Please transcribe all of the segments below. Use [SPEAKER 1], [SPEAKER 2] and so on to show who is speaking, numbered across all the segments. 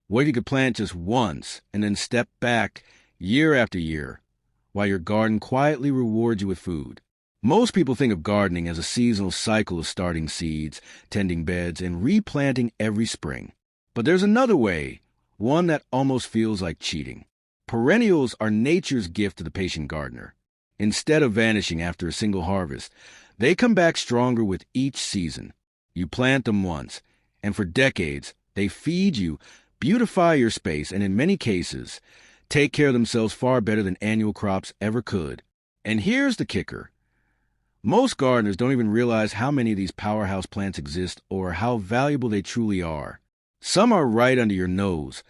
[SPEAKER 1] What if you could plant just once and then step back year after year while your garden quietly rewards you with food? Most people think of gardening as a seasonal cycle of starting seeds, tending beds, and replanting every spring. But there's another way, one that almost feels like cheating. Perennials are nature's gift to the patient gardener. Instead of vanishing after a single harvest, they come back stronger with each season. You plant them once, and for decades, they feed you, beautify your space, and in many cases, take care of themselves far better than annual crops ever could. And here's the kicker. Most gardeners don't even realize how many of these powerhouse plants exist or how valuable they truly are. Some are right under your nose,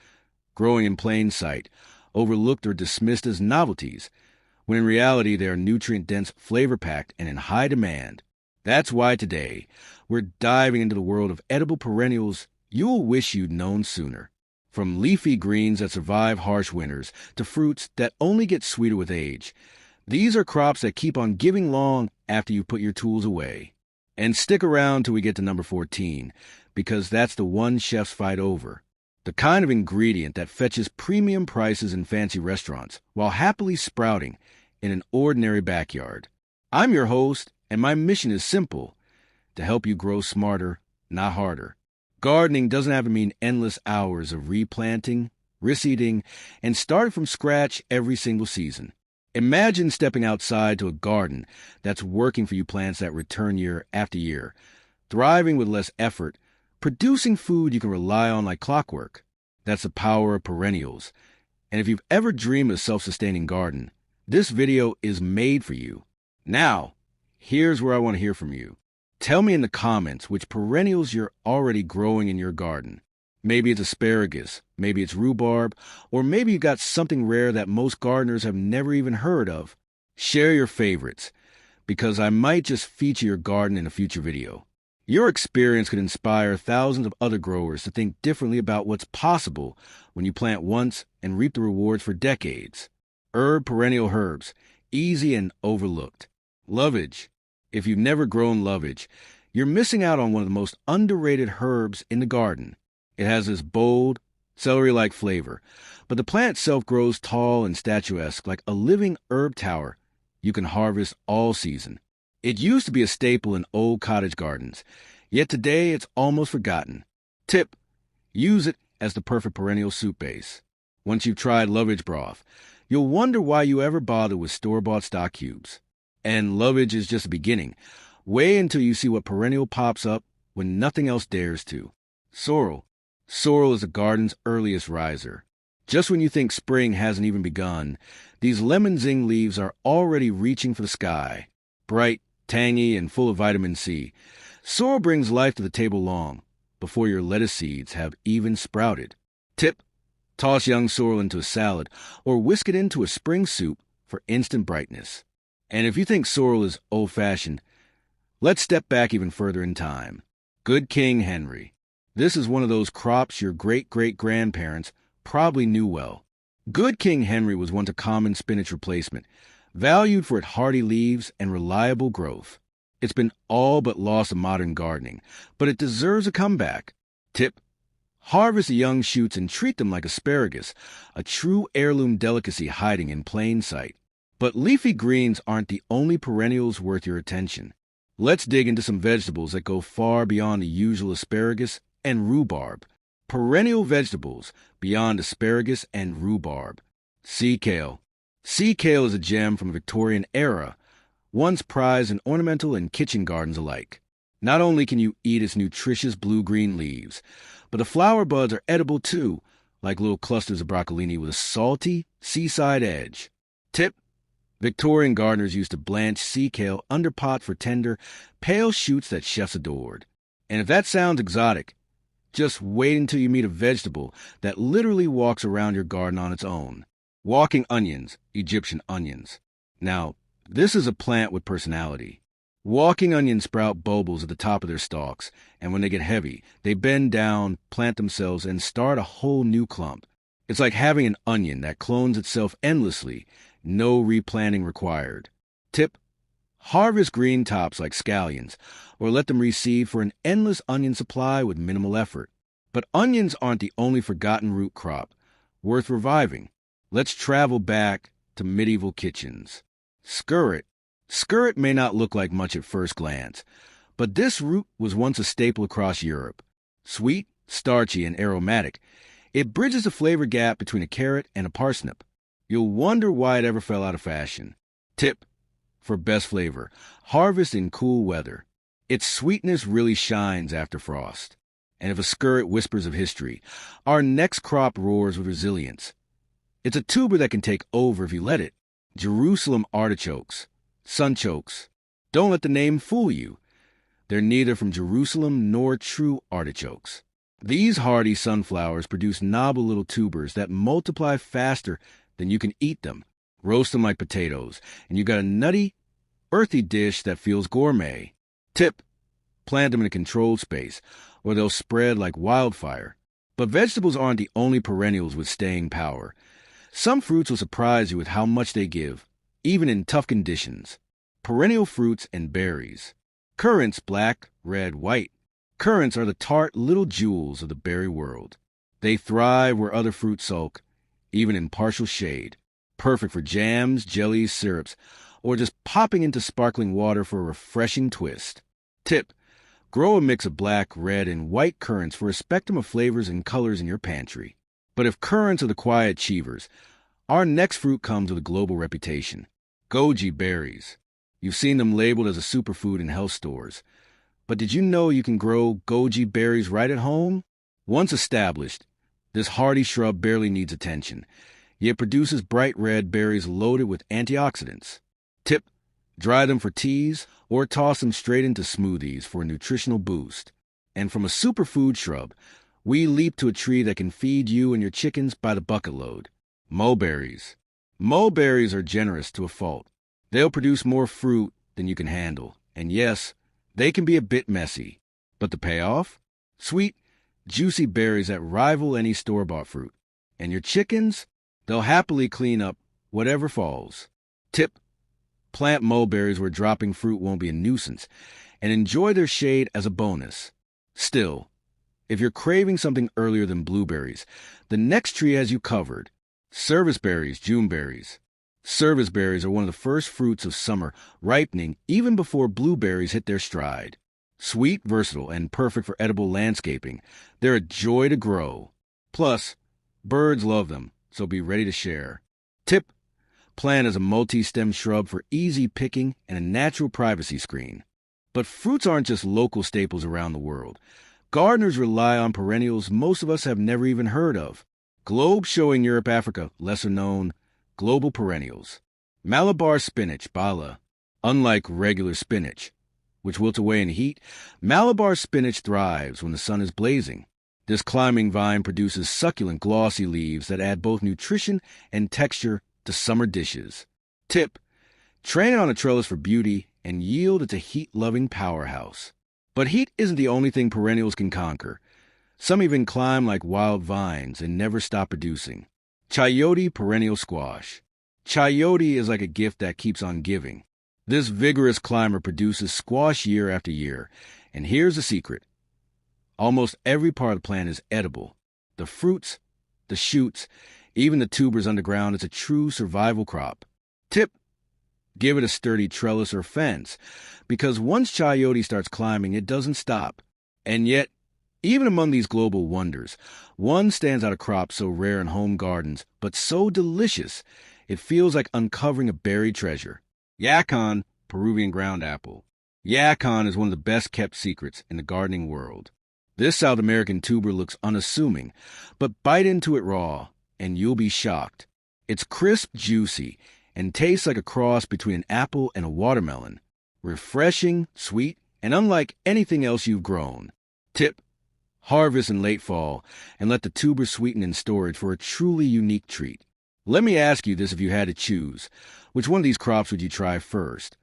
[SPEAKER 1] growing in plain sight, overlooked or dismissed as novelties, when in reality they are nutrient-dense, flavor-packed, and in high demand. That's why today, we're diving into the world of edible perennials you'll wish you'd known sooner. From leafy greens that survive harsh winters to fruits that only get sweeter with age, these are crops that keep on giving long after you put your tools away. And stick around till we get to number 14, because that's the one chefs fight over. The kind of ingredient that fetches premium prices in fancy restaurants while happily sprouting in an ordinary backyard. I'm your host, and my mission is simple: to help you grow smarter, not harder. Gardening doesn't have to mean endless hours of replanting, reseeding, and starting from scratch every single season. Imagine stepping outside to a garden that's working for you, plants that return year after year, thriving with less effort, producing food you can rely on like clockwork. That's the power of perennials. And if you've ever dreamed of a self-sustaining garden, this video is made for you. Now, here's where I want to hear from you. Tell me in the comments which perennials you're already growing in your garden. Maybe it's asparagus, maybe it's rhubarb, or maybe you got something rare that most gardeners have never even heard of. Share your favorites, because I might just feature your garden in a future video. Your experience could inspire thousands of other growers to think differently about what's possible when you plant once and reap the rewards for decades. Perennial herbs, easy and overlooked. Lovage. If you've never grown lovage, you're missing out on one of the most underrated herbs in the garden. It has this bold, celery-like flavor, but the plant itself grows tall and statuesque like a living herb tower you can harvest all season. It used to be a staple in old cottage gardens, yet today it's almost forgotten. Tip: use it as the perfect perennial soup base. Once you've tried lovage broth, you'll wonder why you ever bother with store-bought stock cubes. And lovage is just the beginning. Wait until you see what perennial pops up when nothing else dares to. Sorrel. Sorrel is the garden's earliest riser. Just when you think spring hasn't even begun, these lemon zing leaves are already reaching for the sky. Bright, tangy, and full of vitamin C. Sorrel brings life to the table long before your lettuce seeds have even sprouted. Tip: toss young sorrel into a salad or whisk it into a spring soup for instant brightness. And if you think sorrel is old-fashioned, let's step back even further in time. Good King Henry. This is one of those crops your great-great-grandparents probably knew well. Good King Henry was once a common spinach replacement, valued for its hardy leaves and reliable growth. It's been all but lost in modern gardening, but it deserves a comeback. Tip: harvest the young shoots and treat them like asparagus, a true heirloom delicacy hiding in plain sight. But leafy greens aren't the only perennials worth your attention. Let's dig into some vegetables that go far beyond the usual asparagus and rhubarb. Perennial vegetables beyond asparagus and rhubarb. Sea kale. Sea kale is a gem from the Victorian era, once prized in ornamental and kitchen gardens alike. Not only can you eat its nutritious blue-green leaves, but the flower buds are edible too, like little clusters of broccolini with a salty, seaside edge. Tip: Victorian gardeners used to blanch sea kale under pot for tender, pale shoots that chefs adored. And if that sounds exotic, just wait until you meet a vegetable that literally walks around your garden on its own. Walking onions, Egyptian onions. Now, this is a plant with personality. Walking onions sprout bulbils at the top of their stalks, and when they get heavy, they bend down, plant themselves, and start a whole new clump. It's like having an onion that clones itself endlessly, no replanting required. Tip: harvest green tops like scallions, or let them reseed for an endless onion supply with minimal effort. But onions aren't the only forgotten root crop worth reviving. Let's travel back to medieval kitchens. Skirret. Skirret may not look like much at first glance, but this root was once a staple across Europe. Sweet, starchy, and aromatic, it bridges the flavor gap between a carrot and a parsnip. You'll wonder why it ever fell out of fashion. Tip for best flavor: harvest in cool weather. Its sweetness really shines after frost. And if a skirret whispers of history, our next crop roars with resilience. It's a tuber that can take over if you let it. Jerusalem artichokes, sunchokes. Don't let the name fool you. They're neither from Jerusalem nor true artichokes. These hardy sunflowers produce noble little tubers that multiply faster than you can eat them. Roast them like potatoes, and you got a nutty, earthy dish that feels gourmet. Tip: plant them in a controlled space, or they'll spread like wildfire. But vegetables aren't the only perennials with staying power. Some fruits will surprise you with how much they give, even in tough conditions. Perennial fruits and berries. Currants, black, red, white. Currants are the tart little jewels of the berry world. They thrive where other fruits sulk, even in partial shade. Perfect for jams, jellies, syrups, or just popping into sparkling water for a refreshing twist. Tip: grow a mix of black, red, and white currants for a spectrum of flavors and colors in your pantry. But if currants are the quiet achievers, our next fruit comes with a global reputation. Goji berries. You've seen them labeled as a superfood in health stores. But did you know you can grow goji berries right at home? Once established, this hardy shrub barely needs attention, yet produces bright red berries loaded with antioxidants. Tip: dry them for teas or toss them straight into smoothies for a nutritional boost. And from a superfood shrub, we leap to a tree that can feed you and your chickens by the bucket load. Mulberries. Mulberries are generous to a fault. They'll produce more fruit than you can handle. And yes, they can be a bit messy. But the payoff? Sweet, juicy berries that rival any store-bought fruit. And your chickens? They'll happily clean up whatever falls. Tip: plant mulberries where dropping fruit won't be a nuisance, and enjoy their shade as a bonus. Still, if you're craving something earlier than blueberries, the next tree has you covered. Serviceberries, Juneberries. Serviceberries are one of the first fruits of summer, ripening even before blueberries hit their stride. Sweet, versatile, and perfect for edible landscaping, they're a joy to grow. Plus, birds love them, so be ready to share. Tip: plant as a multi-stem shrub for easy picking and a natural privacy screen. But fruits aren't just local staples around the world. Gardeners rely on perennials most of us have never even heard of. Globe showing Europe, Africa, lesser known, global perennials. Malabar spinach, Bala. Unlike regular spinach, which wilts away in heat, Malabar spinach thrives when the sun is blazing. This climbing vine produces succulent, glossy leaves that add both nutrition and texture to summer dishes. Tip: train it on a trellis for beauty and yield it's a heat-loving powerhouse. But heat isn't the only thing perennials can conquer. Some even climb like wild vines and never stop producing. Chayote perennial squash. Chayote is like a gift that keeps on giving. This vigorous climber produces squash year after year. And here's the secret: almost every part of the plant is edible. The fruits, the shoots, even the tubers underground. It's a true survival crop. Tip: give it a sturdy trellis or fence, because once chayote starts climbing, it doesn't stop. And yet, even among these global wonders, one stands out: a crop so rare in home gardens, but so delicious, it feels like uncovering a buried treasure. Yacon, Peruvian ground apple. Yacon is one of the best-kept secrets in the gardening world. This South American tuber looks unassuming, but bite into it raw, and you'll be shocked. It's crisp, juicy, and tastes like a cross between an apple and a watermelon. Refreshing, sweet, and unlike anything else you've grown. Tip: harvest in late fall, and let the tuber sweeten in storage for a truly unique treat. Let me ask you this: if you had to choose, which one of these crops would you try first?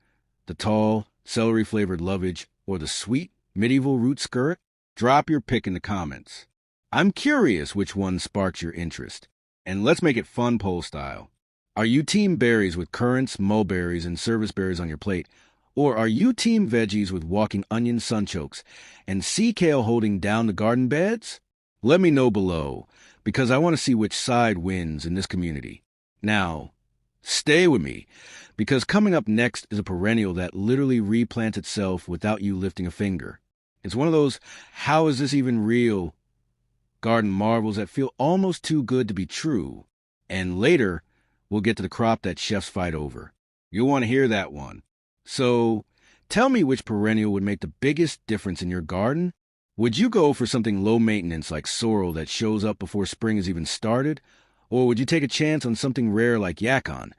[SPEAKER 1] The tall, celery-flavored lovage, or the sweet, medieval root skirret? Drop your pick in the comments. I'm curious which one sparked your interest. And let's make it fun poll style. Are you team berries with currants, mulberries, and serviceberries on your plate? Or are you team veggies with walking onion sunchokes and sea kale holding down the garden beds? Let me know below, because I want to see which side wins in this community. Now, stay with me, because coming up next is a perennial that literally replants itself without you lifting a finger. It's one of those, how is this even real, garden marvels that feel almost too good to be true. And later, we'll get to the crop that chefs fight over. You'll want to hear that one. So, tell me which perennial would make the biggest difference in your garden. Would you go for something low maintenance like sorrel that shows up before spring has even started? Or would you take a chance on something rare like yacon,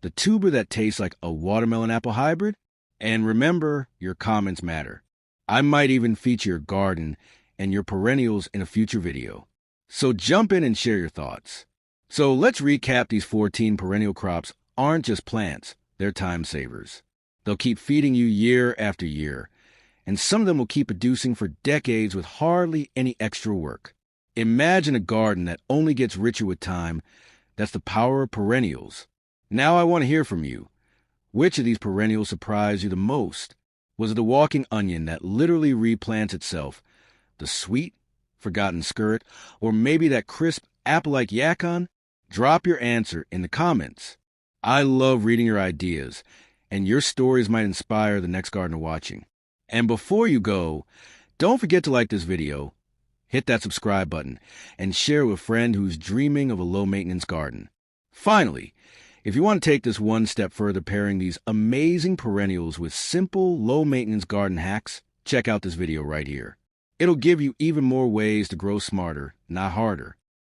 [SPEAKER 1] the tuber that tastes like a watermelon-apple hybrid? And remember, your comments matter. I might even feature your garden and your perennials in a future video. So jump in and share your thoughts. So let's recap. These 14 perennial crops aren't just plants, they're time savers. They'll keep feeding you year after year, and some of them will keep producing for decades with hardly any extra work. Imagine a garden that only gets richer with time. That's the power of perennials. Now I want to hear from you. Which of these perennials surprised you the most? Was it the walking onion that literally replants itself, the sweet, forgotten skirret, or maybe that crisp apple-like yacon? Drop your answer in the comments. I love reading your ideas, and your stories might inspire the next gardener watching. And before you go, don't forget to like this video, hit that subscribe button, and share with a friend who's dreaming of a low-maintenance garden. Finally, if you want to take this one step further pairing these amazing perennials with simple, low-maintenance garden hacks, check out this video right here. It'll give you even more ways to grow smarter, not harder.